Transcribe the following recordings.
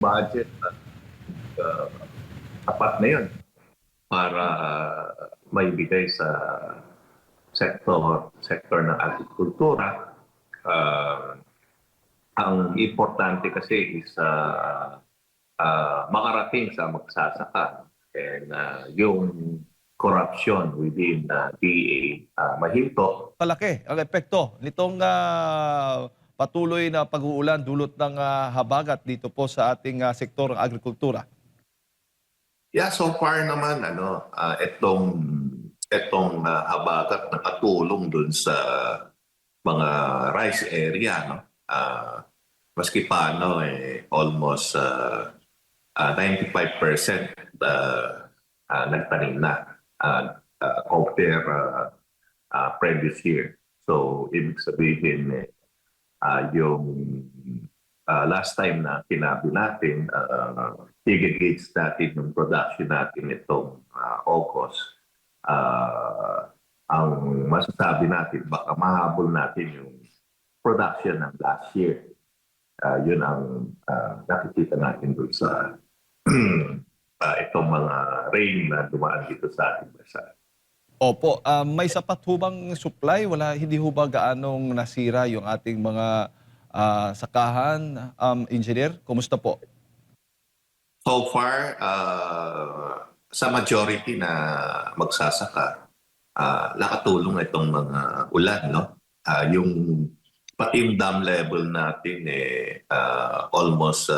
budget at uh, tapat na yun para maibigay sa sektor ng agrikultura. Uh, ang importante kasi is makarating sa magsasaka. And yung corruption within DA mahinto. Palaki ang epekto nitong patuloy na pag-uulan dulot ng habagat dito po sa ating sektor ng agrikultura. Yeah, so far naman itong habagat nakatulong dun sa mga rice area, no. Maski paano almost 95% nagtanim na compare previous year. So ibig sabihin yung last time na kinabi natin, i-gauge natin yung production natin itong August. Ang masasabi natin, baka mahabol natin yung production ng last year. Yun ang nakikita natin doon sa itong mga rain na dumaan dito sa ating bansa. Opo, may sapat ho bang supply? Hindi ho ba gaanong nasira yung ating mga sakahan, engineer? Kumusta po? So far, sa majority na magsasaka, nakatulong itong mga ulan, no? Yung pati yung dam level natin almost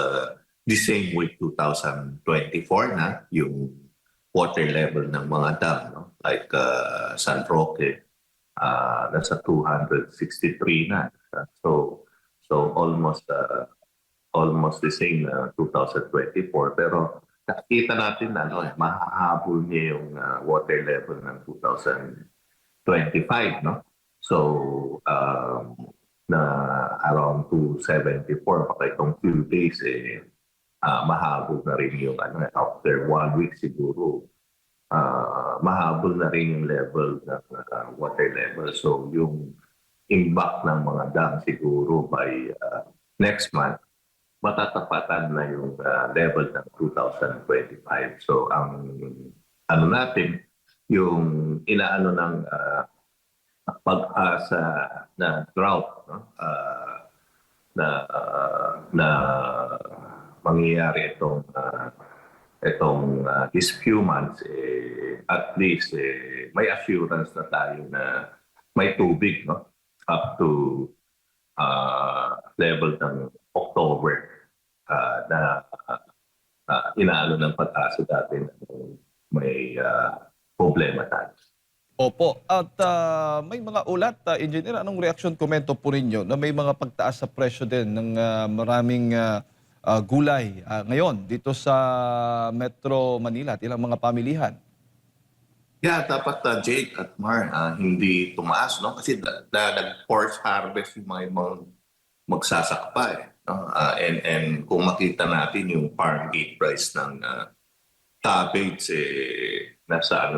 the same with 2024 na yung water level ng mga dam, no? Like San Roque, nasa 263 na. So almost the same 2024, pero nakikita natin na mahahabol niya yung water level ng 2025, no? So na around 274, baka itong few days mahabol na rin yung after 1 week siguro mahabol na rin yung level ng water level. So yung impact ng mga dam siguro by next month matatapatan na yung level ng 2025. So ang natin, yung inaano ng pag-asa na drought, no? Na mangyayari itong these few months, at least may assurance na tayo na may tubig, no? Up to level ng October na inaano ng pag-asa dati na may problema tayo. Opo, at may mga ulat, engineer, anong reaksyon, komento po ninyo na may mga pagtaas sa presyo din ng maraming gulay ngayon dito sa Metro Manila at ilang mga pamilihan? Yeah, dapat Jake at Mar, hindi tumaas, no? Kasi nag-force harvest yung mga magsasaka pa no? And kung makita natin yung farm gate price ng cabbage, nasa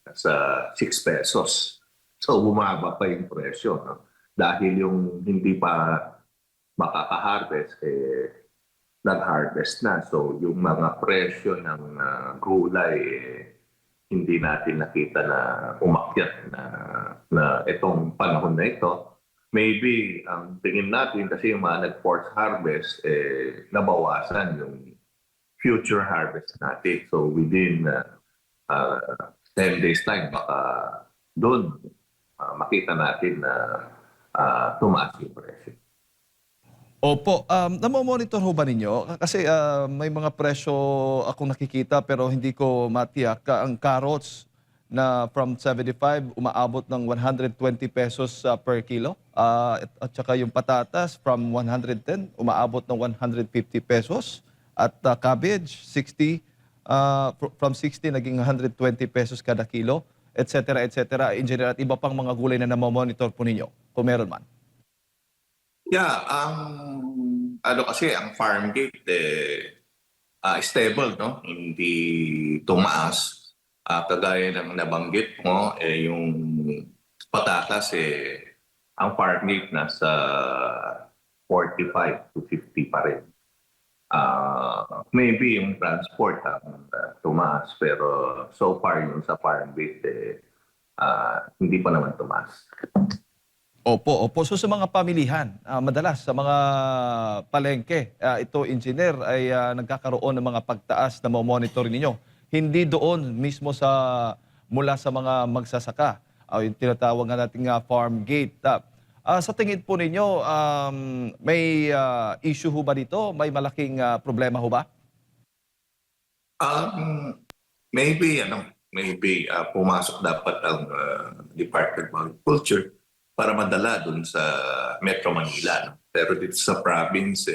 nasa 6 pesos. So bumaba pa yung presyo, no? Dahil yung hindi pa makaka-harvest, nag-harvest na. So yung mga presyo ng gulay, hindi natin nakita na umakyat na itong panahon na ito. Maybe ang tingin natin kasi yung mga nag-force harvest, nabawasan yung future harvest natin. So within 10 days time, baka doon makita natin na tumaas yung presyo. Opo, namo-monitor ho ba ninyo? Kasi may mga presyo akong nakikita pero hindi ko matiyak. Ang carrots na from 75 umaabot ng 120 pesos per kilo. At saka yung patatas from 110 umaabot ng 150 pesos. At cabbage 60, from 60 naging 120 pesos kada kilo, etc. etc. Engineer, at iba pang mga gulay na namo-monitor po ninyo kung meron man. Yeah, kasi ang farm gate stable, no? Hindi tumaas. Kagaya ng nabanggit mo, yung patatas, ang farm gate nasa 45 to 50 pa rin. Maybe yung transport ang tumaas, pero so far yung sa farm gate, hindi pa naman tumaas. Opo, opo. So sa mga pamilihan, madalas sa mga palengke, ito engineer ay nagkakaroon ng mga pagtaas na monitor ninyo. Hindi doon mismo sa mula sa mga magsasaka, yung tinatawag nga nating farm gate. Sa tingin po ninyo, may issue ho ba dito? May malaking problema ho ba? Um, maybe pumasok dapat ang Department of Agriculture para madala dun sa Metro Manila. No? Pero dito sa province,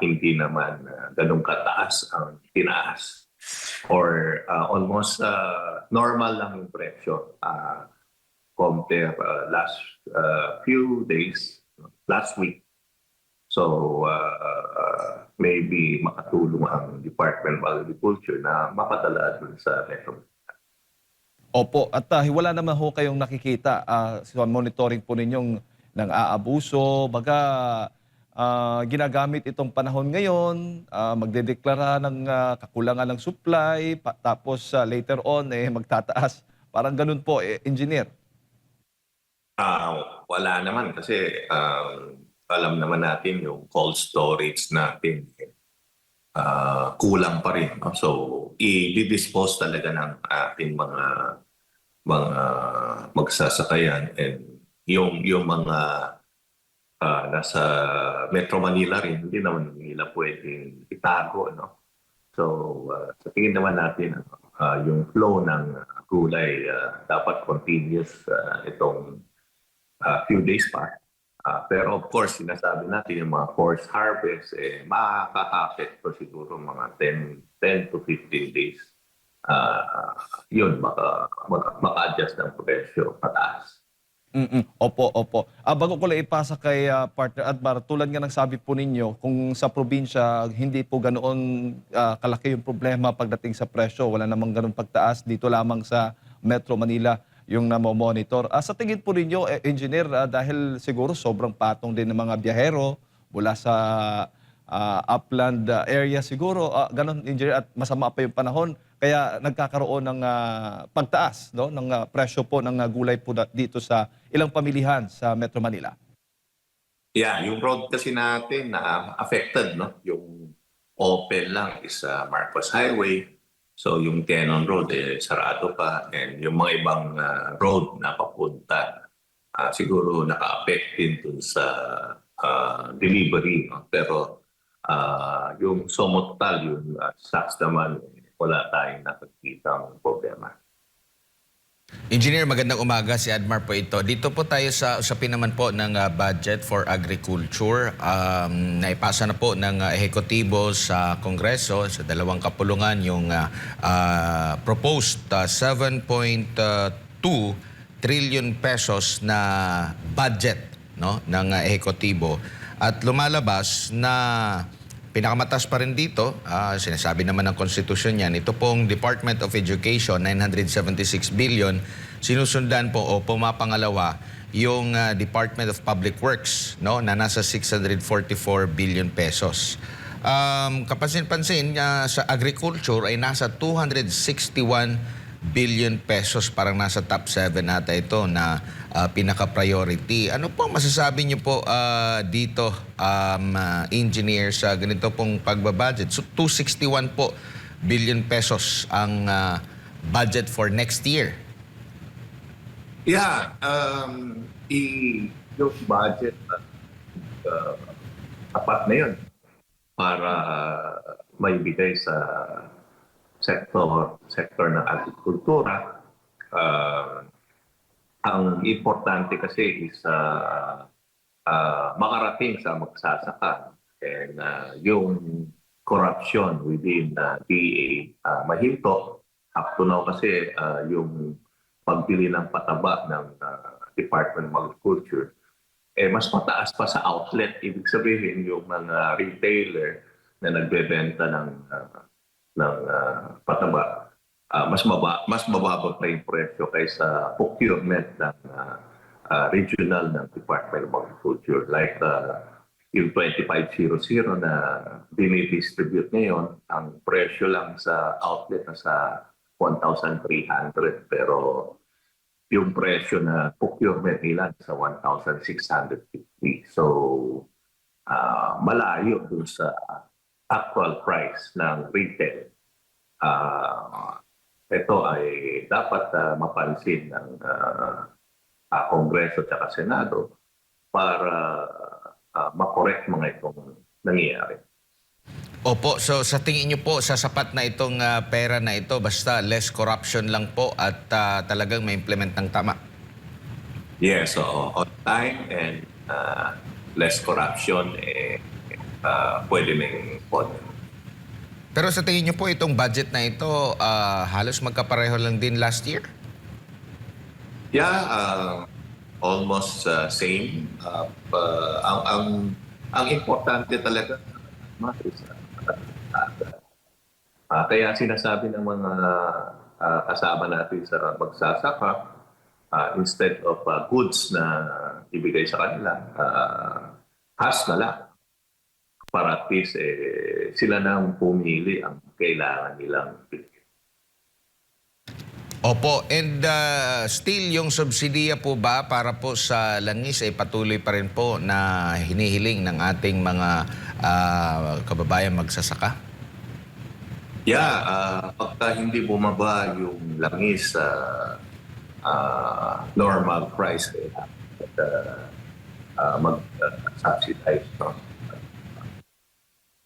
hindi naman ganun kataas ang tinaas. Or almost normal lang yung presyo. Compare last few days, last week. So maybe makatulong ang Department of Agriculture na mapadala dun sa Metro. Opo, at wala naman ho kayong nakikita sa monitoring po ninyong ng aabuso, baga ginagamit itong panahon ngayon, magdedeklara ng kakulangan ng supply, tapos later on magtataas. Parang ganun po, engineer. Wala naman kasi alam naman natin yung cold storage natin kulang pa rin. No? So, i-dispose talaga ng ating mga magsasakayan and yung mga nasa Metro Manila rin, hindi naman nila pwedeng itago. No? So, sa tingin naman natin, yung flow ng gulay dapat continuous itong few days pa. Pero of course, sinasabi natin yung mga forced harvest, makaka-apekto siguro mga 10 to 15 days. Yun, maka-adjust ng presyo pataas. Opo, opo. Bago ko lang ipasa kay partner Admar, tulad nga ng sabi po ninyo, kung sa probinsya hindi po ganoon kalaki yung problema pagdating sa presyo, wala namang ganoon pagtaas, dito lamang sa Metro Manila yung namomonitor. Sa tingin po ninyo, engineer, dahil siguro sobrang patong din ng mga biyahero mula sa upland area siguro, ganon engineer, at masama pa yung panahon, kaya nagkakaroon ng pagtaas, no, ng presyo po ng gulay po dito sa ilang pamilihan sa Metro Manila. Yeah, yung road kasi natin na affected, no? Yung open lang is Marcos Highway. So yung Tenon Road sarado pa, and yung mga ibang road na papunta siguro naka-affect din dun sa delivery. No? Pero yung Somotal, yung stocks naman, wala tayong nakikita ng problema. Engineer, magandang umaga. Si Admar po ito. Dito po tayo sa usapin naman po ng budget for agriculture. Naipasa na po ng ehekutibo sa Kongreso, sa dalawang kapulungan, yung proposed 7.2 trillion pesos na budget, no, ng ehekutibo. At lumalabas na pinakamatas pa rin dito, sinasabi naman ng konstitusyon yan, ito pong Department of Education, 976 billion, sinusundan po o pumapangalawa yung Department of Public Works, no, na nasa 644 billion pesos. Kapansin-pansin, sa agriculture ay nasa 261 billion pesos, parang nasa top 7 nata ito na pinaka-priority. Ano po masasabi niyo po dito, engineer, sa ganito pong pagbabudget? So 261 po billion pesos ang budget for next year. Yeah, yung budget tapat na yun para maibigay sa sector ng agrikultura. Ang importante kasi is makarating sa magsasaka, and yung corruption within DA mahinto. Up to now kasi yung pagbili ng pataba ng Department of Agriculture mas mataas pa sa outlet. Ibig sabihin yung mga retailer na nagbebenta ng pataba, mas mababa pa yung presyo kaysa procurement ng regional ng Department of Agriculture. Like yung 2500 na dinidistribute ngayon, ang presyo lang sa outlet na sa 1,300 pero yung presyo na procurement nila sa 1,650. So, malayo dun sa actual price ng retail. Ito ay dapat mapansin ng Kongreso at Senado para makorek mga itong nangyayari. Opo, so sa tingin niyo po, sasapat na itong pera na ito basta less corruption lang po at talagang ma-implement ng tama? Yes, so on time and less corruption, pwede nang pwede. Pero sa tingin niyo po itong budget na ito halos magkapareho lang din last year? Yeah, almost same. Ang importante talaga, Maris, kaya sinasabi ng mga kasama natin sa magsasaka, instead of goods na ibigay sa kanila, has na lang. Para at least sila nang pumili ang kailangan nilang bigyan. Opo, and still yung subsidiya po ba para po sa langis ay patuloy pa rin po na hinihiling ng ating mga kababayan magsasaka? Yeah, pagka hindi bumaba yung langis sa normal price, mag-subsidize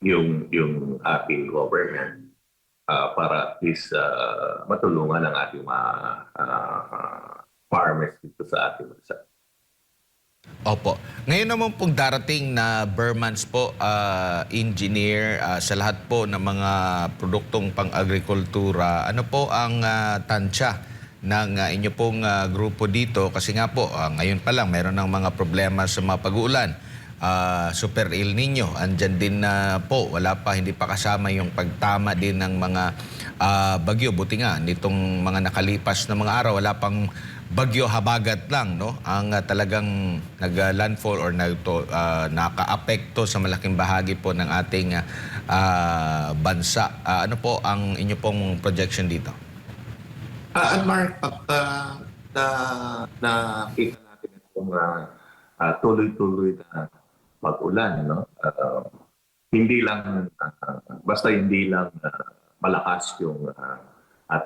yung ating government para at least matulungan ang ating mga farmers dito sa ating bansa. Opo. Ngayon naman pong darating na Burmans po, engineer, sa lahat po ng mga produktong pang-agrikultura, ano po ang tansya ng inyo pong grupo dito? Kasi nga po, ngayon pa lang meron ng mga problema sa mga pag-uulan. Super El Nino, andyan din na po, wala pa, hindi pa kasama yung pagtama din ng mga bagyo. Buti nga, nitong mga nakalipas na mga araw, wala pang bagyo habagat lang, no? Ang talagang nag-landfall or naka-apekto sa malaking bahagi po ng ating bansa. Ano po ang inyo pong projection dito? Mark, pagka nakita natin itong tuloy-tuloy na pag-ulan, no? Hindi lang, basta hindi lang malakas yung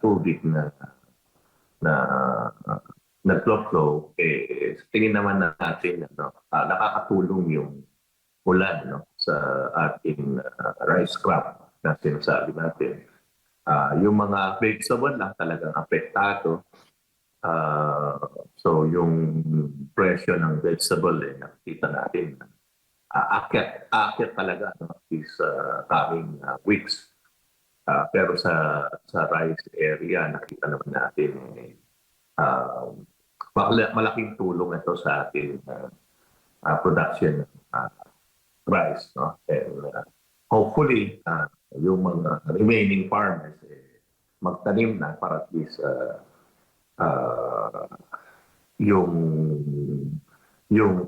tubig na nagflow, tingin naman natin nakakatulong yung ulan, no, sa ating rice crop na sinasabi natin. Yung mga vegetable lang talagang apektado. So yung presyo ng vegetable nakikita natin aakyat talaga, no, is coming weeks. Pero sa rice area nakita naman natin malaking tulong ito sa ating production ng rice, no? And hopefully yung mga remaining farmers magtanim na para at least yung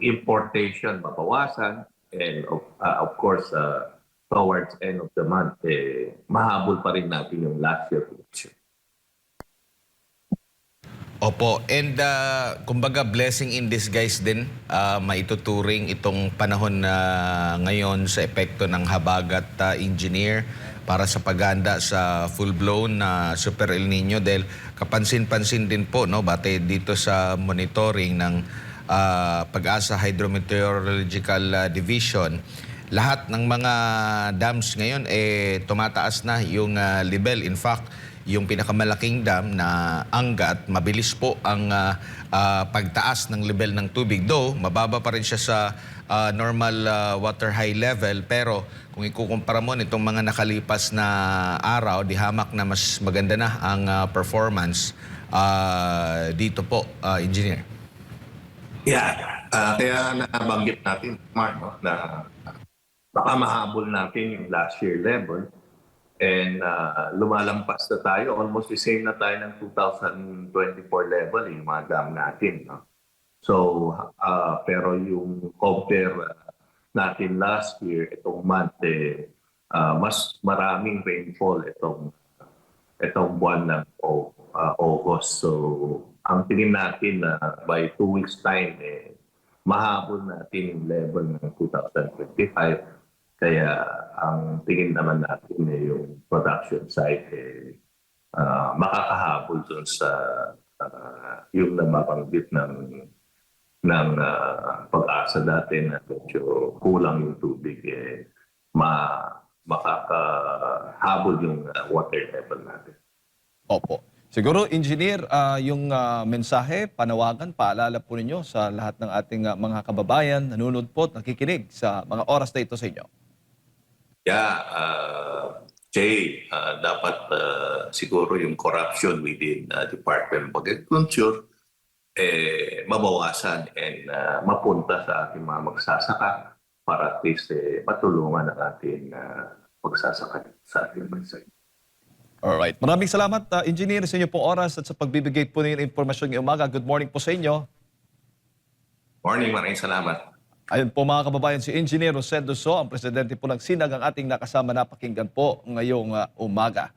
importation mabawasan, and of course towards end of the month mahabol pa rin natin yung last year production. Opo, and kumbaga blessing in disguise din, maituturing itong panahon na ngayon sa epekto ng habagat, engineer, para sa paghanda sa full-blown na Super El Nino, dahil kapansin-pansin din po, no, batay dito sa monitoring ng Pag-asa Hydrometeorological Division, lahat ng mga dams ngayon tumataas na yung level. In fact, yung pinakamalaking dam na Anga, at mabilis po ang pagtaas ng level ng tubig. Though, mababa pa rin siya sa normal water high level, pero kung ikukumpara mo nitong mga nakalipas na araw, di hamak na mas maganda na ang performance dito po, engineer. Yeah, kaya nabanggit natin, Mark, no, na baka mahabol natin yung last year level. And lumalampas na tayo, almost the same na tayo ng 2024 level, yung mga dam natin. No? So, pero yung compare natin last year, itong month, mas maraming rainfall itong buwan ng August. So, ang tingin natin na by 2 weeks time, mahabol natin yung level ng 2025. Kaya ang tingin naman natin yung production side makakahabol dun sa yung nababanggit ng pag-asa dati na medyo kulang yung tubig, makakahabol yung water level natin. Opo. Siguro, Engineer, yung mensahe, panawagan, paalala po ninyo sa lahat ng ating mga kababayan, nanonood po at nakikinig sa mga oras na ito sa inyo. Yeah, Jay, dapat siguro yung corruption within Department of Agriculture mabawasan and mapunta sa ating mga magsasaka para at least matulungan ang ating magsasaka sa ating bansa. Alright. Maraming salamat, Engineer, sa inyo pong oras at sa pagbibigay po ng impormasyon ngayong umaga. Good morning po sa inyo. Morning, maraming salamat. Ayun po mga kababayan, si Engineer Jose Doso, ang presidente po ng SINAG, ang ating nakasama na pakinggan po ngayong umaga.